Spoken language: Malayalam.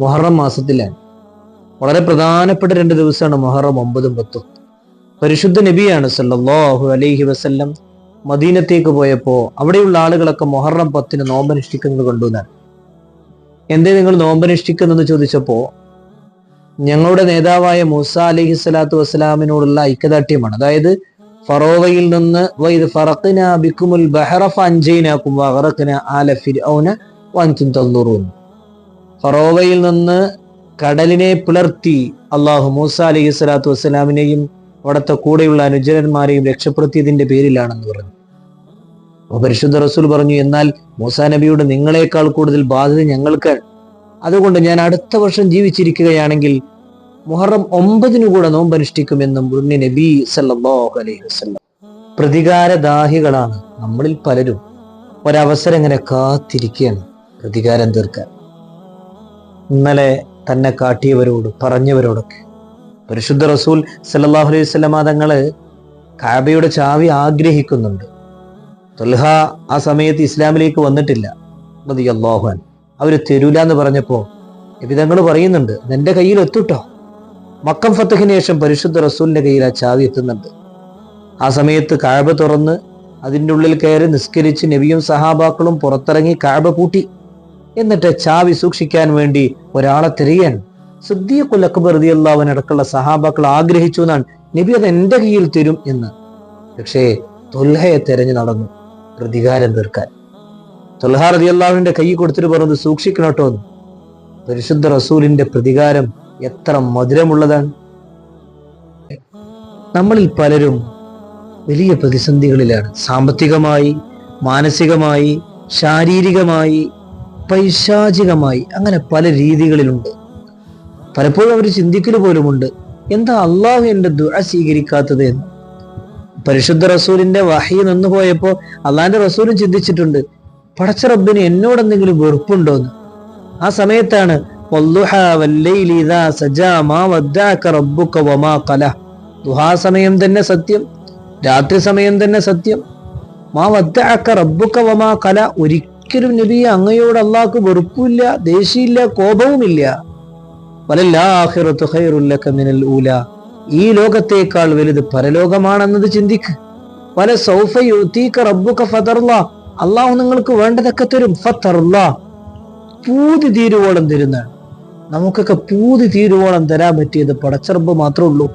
മുഹറം മാസത്തിലാണ്. വളരെ പ്രധാനപ്പെട്ട 2 ദിവസമാണ് മുഹറം 9 ഉം 10. പരിശുദ്ധ നബിയാണ് സല്ലല്ലാഹു അലൈഹി വസല്ലം മദീനത്തേക്ക് പോയപ്പോ അവിടെയുള്ള ആളുകളൊക്കെ മുഹറം 10 നോമ്പനുഷ്ഠിക്കുന്നത് കൊണ്ടുവന്നാണ്. എന്തേ നിങ്ങൾ നോമ്പനുഷ്ഠിക്കുന്നെന്ന് ചോദിച്ചപ്പോ ഞങ്ങളുടെ നേതാവായ മൂസ അലൈഹി സ്വലാത്തു വസ്സലാമിനോടുള്ള ഐക്യദാർഢ്യമാണ്. അതായത് ഫറോവയിൽ നിന്ന് വഇദ് ഫറഖ്നാ ബിക്കുമുൽ ബഹറ ഫഅൻജയ്നാകും വഅഗ്റഖ്നാ ആല ഫിർഔന വഅൻതും തൻദുറൂൻ. ഫറോവയിൽ നിന്ന് കടലിനെ പിളർത്തി അള്ളാഹു മൂസ അലൈഹി സ്വലാത്തു വസ്സലാമിനെയും അവിടുത്തെ കൂടെയുള്ള അനുചരന്മാരെയും രക്ഷപ്പെടുത്തിയതിന്റെ പേരിലാണെന്ന് പറഞ്ഞു. പരിശുദ്ധ റസൂൽ പറഞ്ഞു, എന്നാൽ മൂസാ നബിയുടെ നിങ്ങളെക്കാൾ കൂടുതൽ ബാധ്യത ഞങ്ങൾക്ക്. അതുകൊണ്ട് ഞാൻ അടുത്ത വർഷം ജീവിച്ചിരിക്കുകയാണെങ്കിൽ മുഹറം 9 കൂടെ നോമ്പനുഷ്ഠിക്കുമെന്നും നബി സല്ലല്ലാഹു അലൈഹി വസല്ലം. പ്രതികാരദാഹികളാണ് നമ്മളിൽ പലരും. ഒരവസരം ഇങ്ങനെ കാത്തിരിക്കുകയാണ് പ്രതികാരം തീർക്കാൻ. ഇന്നലെ തന്നെ കാട്ടിയവരോട് പറഞ്ഞവരോടൊക്കെ പരിശുദ്ധ റസൂൽ സല്ലല്ലാഹു അലൈഹി വസല്ലം തങ്ങള് കഅബയുടെ ചാവി ആഗ്രഹിക്കുന്നുണ്ട്. ത്വൽഹ ആ സമയത്ത് ഇസ്ലാമിലേക്ക് വന്നിട്ടില്ല റളിയല്ലാഹു അൻഹു. അവര് തരൂല എന്ന് പറഞ്ഞപ്പോ നബി തങ്ങൾ പറയുന്നുണ്ട്, നിന്റെ കയ്യിൽ എത്തുട്ടോ. മക്കം ഫത്തഹിന് ശേഷം പരിശുദ്ധ റസൂലിന്റെ കയ്യിൽ ആ ചാവി എത്തുന്നുണ്ട്. ആ സമയത്ത് കഅബ തുറന്ന് അതിൻ്റെ ഉള്ളിൽ കയറി നിസ്കരിച്ച് നബിയും സഹാബാക്കളും പുറത്തിറങ്ങി കഅബ പൂട്ടി. എന്നിട്ട് ചാവി സൂക്ഷിക്കാൻ വേണ്ടി ഒരാളെ തിരയാൻ സിദ്ദീഖുൽ അക്ബർ റളിയല്ലാഹു അൻഹു അടക്കമുള്ള സഹാബാക്കൾ ആഗ്രഹിച്ചു എന്നാണ്. നബി അത് എന്റെ കയ്യിൽ തരും എന്ന്. പക്ഷേ ത്വൽഹയെ തെരഞ്ഞു നടന്നു പ്രതികാരം തീർക്കാൻ. ത്വൽഹ റളിയല്ലാഹുവിന്റെ കൈ കൊടുത്തിട്ട് പറഞ്ഞത് സൂക്ഷിക്കണോട്ടോ എന്ന്. പരിശുദ്ധ റസൂലിന്റെ പ്രതികാരം എത്ര മധുരമുള്ളതാണ്. നമ്മളിൽ പലരും വലിയ പ്രതിസന്ധികളിലാണ്. സാമ്പത്തികമായി, മാനസികമായി, ശാരീരികമായി, പൈശാചികമായി, അങ്ങനെ പല രീതികളിലുണ്ട്. പലപ്പോഴും അവർ ചിന്തിക്കൽ പോലുമുണ്ട്, എന്താ അള്ളാഹു എന്റെ ദുആ സ്വീകരിക്കാത്തത് എന്ന്. പരിശുദ്ധ റസൂലിന്റെ വഹി നിന്ന് പോയപ്പോ അള്ളാഹിന്റെ റസൂലും ചിന്തിച്ചിട്ടുണ്ട്, പടച്ച റബ്ബിന് എന്നോട് എന്തെങ്കിലും വെറുപ്പുണ്ടോന്ന്. ആ സമയത്താണ് ദുഹാ സമയം തന്നെ സത്യം, രാത്രി സമയം തന്നെ സത്യം. മാ വദ്ദഅക റബ്ബുക വമാ ഖല. ഒരിക്കലും നബിയെ അങ്ങയോട് അള്ളാഹ്ക്ക് വെറുപ്പില്ല, ദേഷ്യമില്ല, കോപവുമില്ല. വലല്ലാഖിറതു ഖൈറുൽ ലക മിനൽ ഊലാ. ഈ ലോകത്തേക്കാൾ വലുത് പരലോകമാണെന്നത് ചിന്തിക്ക്. വല സൗഫ യുതീക റബ്ബുക ഫതർലാ. അള്ളാഹു നിങ്ങൾക്ക് വേണ്ടതൊക്കെ തരും. ഫതർലാ, പൂതി തീരുവോളം തരുന്നതാണ്. നമുക്കൊക്കെ പൂതി തീരുവോളം തരാൻ പറ്റിയത് പടച്ച റബ്ബ് മാത്രമേ ഉള്ളൂ.